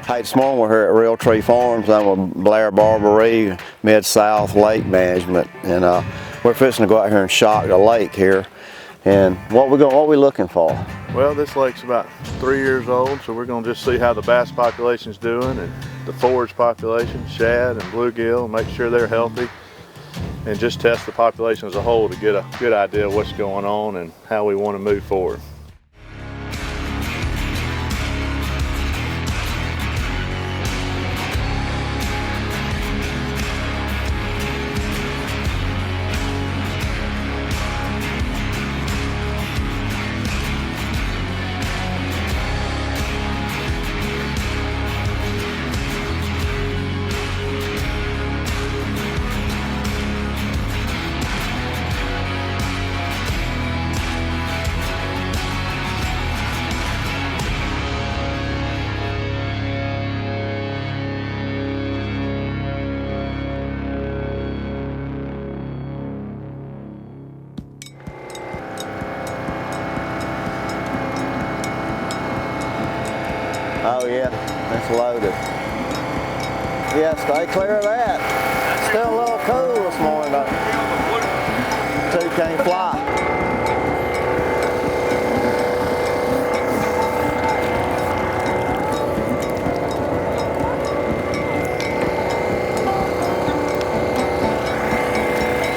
Hey, this morning we're here at Realtree Farms. I'm with Blair Barberie, Mid-South Lake Management, and we're fixing to go out here and shock the lake here. And what we looking for? Well, this lake's about 3 years old, so we're going to just see how the bass population's doing and the forage population, shad and bluegill, make sure they're healthy, and just test the population as a whole to get a good idea of what's going on and how we want to move forward. Oh yeah, it's loaded. Yeah, stay clear of that. Still a little cool this morning though. Two can't fly.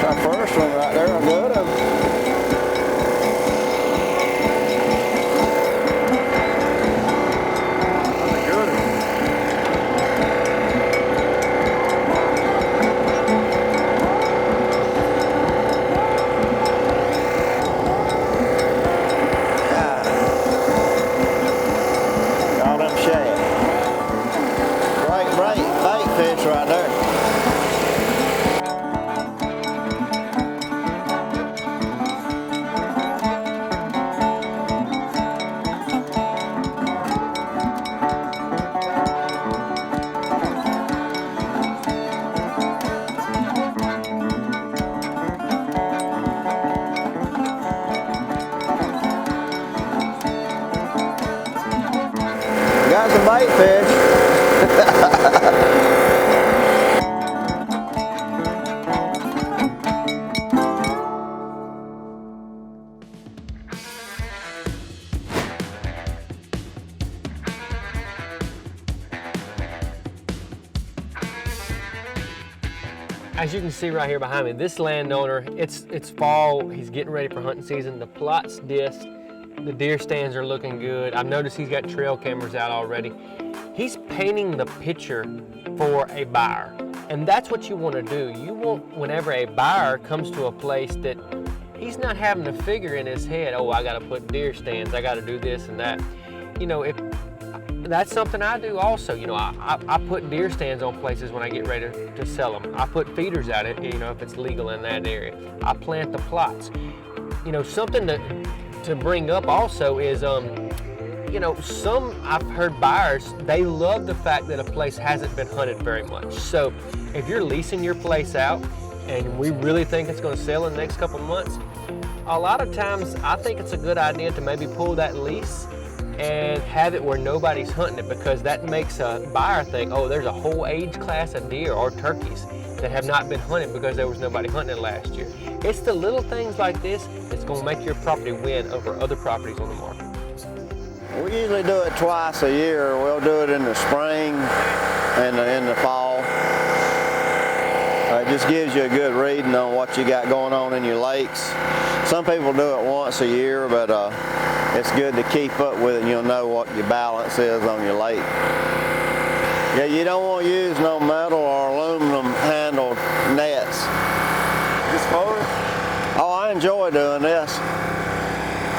Our first one right there, a good one. Baitfish right there. Got some baitfish. As you can see right here behind me, this landowner, it's fall, he's getting ready for hunting season. The plot's disc, the deer stands are looking good. I've noticed he's got trail cameras out already. He's painting the picture for a buyer. And that's what you want to do. You want, whenever a buyer comes to a place, that he's not having to figure in his head, oh, I got to put deer stands, I got to do this and that. You know, if that's something I do also. You know, I put deer stands on places when I get ready to sell them. I put feeders out, you know, if it's legal in that area. I plant the plots. You know, something to bring up also is, you know, I've heard buyers, they love the fact that a place hasn't been hunted very much. So if you're leasing your place out and we really think it's going to sell in the next couple months, a lot of times I think it's a good idea to maybe pull that lease and have it where nobody's hunting it, because that makes a buyer think, oh, there's a whole age class of deer or turkeys that have not been hunted because there was nobody hunting it last year. It's the little things like this that's going to make your property win over other properties on the market. We usually do it twice a year. We'll do it in the spring and in the fall. It just gives you a good reading on what you got going on in your lakes. Some people do it once a year, but it's good to keep up with it, and you'll know what your balance is on your lake. Yeah, you don't want to use no metal or aluminum handled nets. This fun? Oh, I enjoy doing this.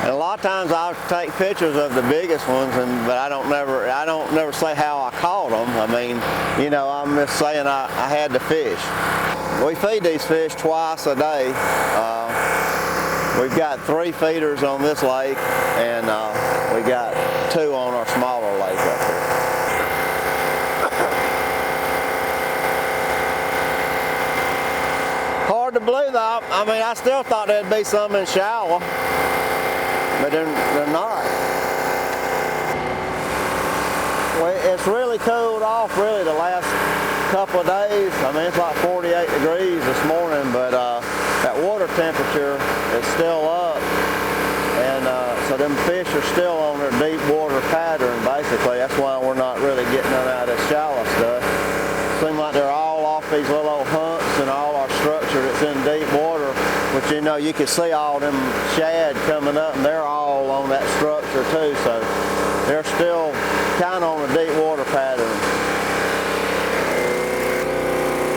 And a lot of times I'll take pictures of the biggest ones, but I don't never say how I caught them. I mean, you know, I'm just saying I had to fish. We feed these fish twice a day. We've got 3 feeders on this lake, and we got 2 on our smaller lake up here. Hard to believe though. I mean, I still thought there'd be some in shallow, but they're not. Well, it's really cooled off really the last couple of days. I mean, it's like 48 degrees this morning, but that water temperature is still up. And so them fish are still on their deep water pattern, basically. That's why we're not really getting none out of this shallow stuff. Seems like they're all off these little old humps and all our structure that's in deep water, which you know, you can see all them shad coming up and they're all on that structure too. So they're still kind of on a deep water pattern.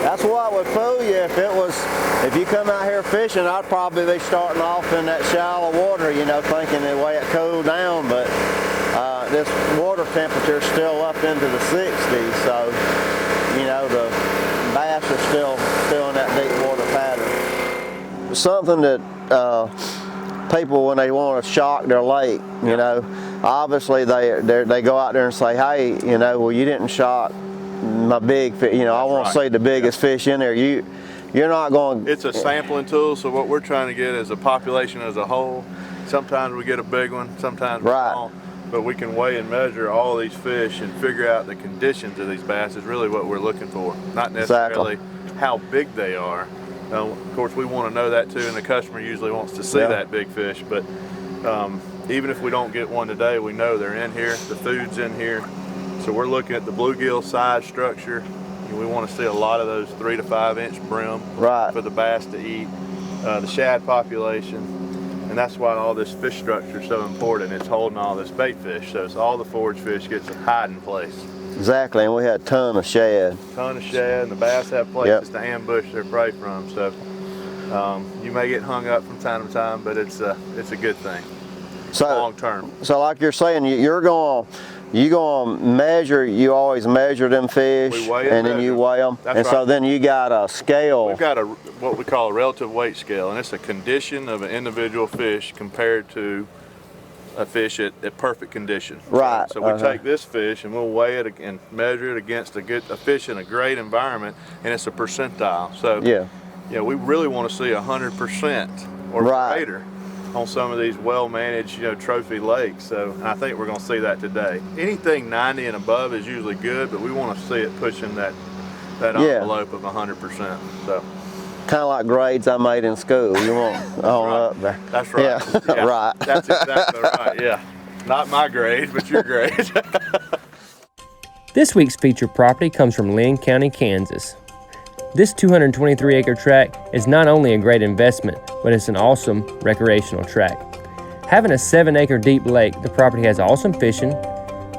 That's what would fool you if you come out here fishing. I'd probably be starting off in that shallow water, you know, thinking the way it cooled down, but this water temperature is still up into the 60s, so you know the bass are still in that deep water pattern. Something that people, when they want to shock their lake, you know, obviously they go out there and say, hey, you know, well, you didn't shock my big fish, you know, I want to see the biggest fish in there. You're not going. It's a sampling tool, so what we're trying to get is a population as a whole. Sometimes we get a big one, sometimes small, but we can weigh and measure all these fish and figure out the conditions of these bass is really what we're looking for, not necessarily how big they are. Of course, we want to know that too, and the customer usually wants to see that big fish, but even if we don't get one today, we know they're in here, the food's in here. So we're looking at the bluegill size structure. We want to see a lot of those 3 to 5 inch brim for the bass to eat, the shad population, and that's why all this fish structure is so important. It's holding all this bait fish, so it's all the forage fish gets a hiding place. Exactly, and we had a ton of shad. Ton of shad, and the bass have places to ambush their prey from. So you may get hung up from time to time, but it's a good thing. So long term. So like you're saying, you're going to measure, you always measure them fish, we weigh and then you weigh them. That's and so then you got a scale. We've got what we call a relative weight scale, and it's a condition of an individual fish compared to a fish at perfect condition. Right. So we take this fish and we'll weigh it and measure it against a fish in a great environment, and it's a percentile. So we really want to see 100% or greater on some of these well-managed, you know, trophy lakes. So I think we're going to see that today. Anything 90 and above is usually good, but we want to see it pushing that envelope of 100%. So kind of like grades I made in school. You want up there. That's right. Yeah. Right. That's exactly right. Yeah. Not my grade, but your grade. This week's featured property comes from Linn County, Kansas. This 223-acre tract is not only a great investment, but it's an awesome recreational tract. Having a 7-acre deep lake, the property has awesome fishing,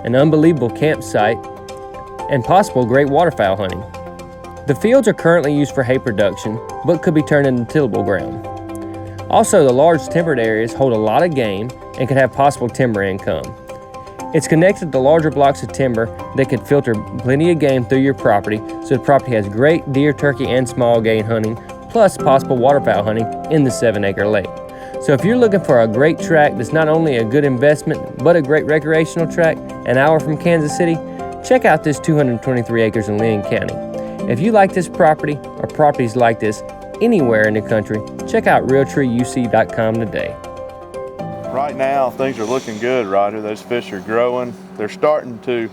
an unbelievable campsite, and possible great waterfowl hunting. The fields are currently used for hay production, but could be turned into tillable ground. Also, the large timbered areas hold a lot of game and could have possible timber income. It's connected to larger blocks of timber that could filter plenty of game through your property, so the property has great deer, turkey, and small game hunting, plus possible waterfowl hunting in the 7-acre lake. So if you're looking for a great tract that's not only a good investment, but a great recreational tract, an hour from Kansas City, check out this 223 acres in Linn County. If you like this property or properties like this anywhere in the country, check out realtreeuc.com today. Right now, things are looking good, Roger. Those fish are growing. They're starting to,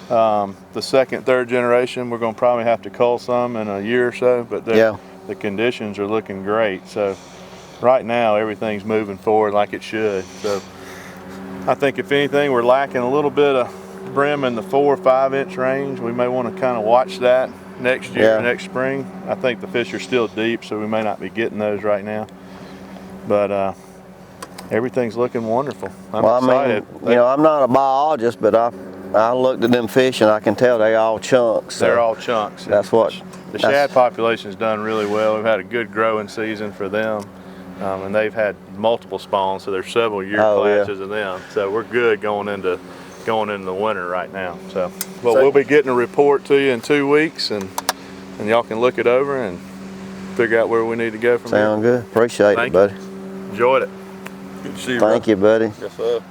the second, third generation, we're going to probably have to cull some in a year or so, but the conditions are looking great. So right now, everything's moving forward like it should. So I think if anything, we're lacking a little bit of brim in the 4 or 5 inch range. We may want to kind of watch that next year, next spring. I think the fish are still deep, so we may not be getting those right now. But everything's looking wonderful. I'm excited. I mean, you know, I'm not a biologist, but I looked at them fish and I can tell they're all chunks. So they're all chunks. That's what. The shad population's done really well. We've had a good growing season for them, and they've had multiple spawns, so there's several year classes of them. So we're good going into the winter right now. So, we'll be getting a report to you in 2 weeks, and y'all can look it over and figure out where we need to go from here. Sound good. Appreciate it, buddy. Enjoyed it. Good to see you. Thank you, buddy. Yes, sir.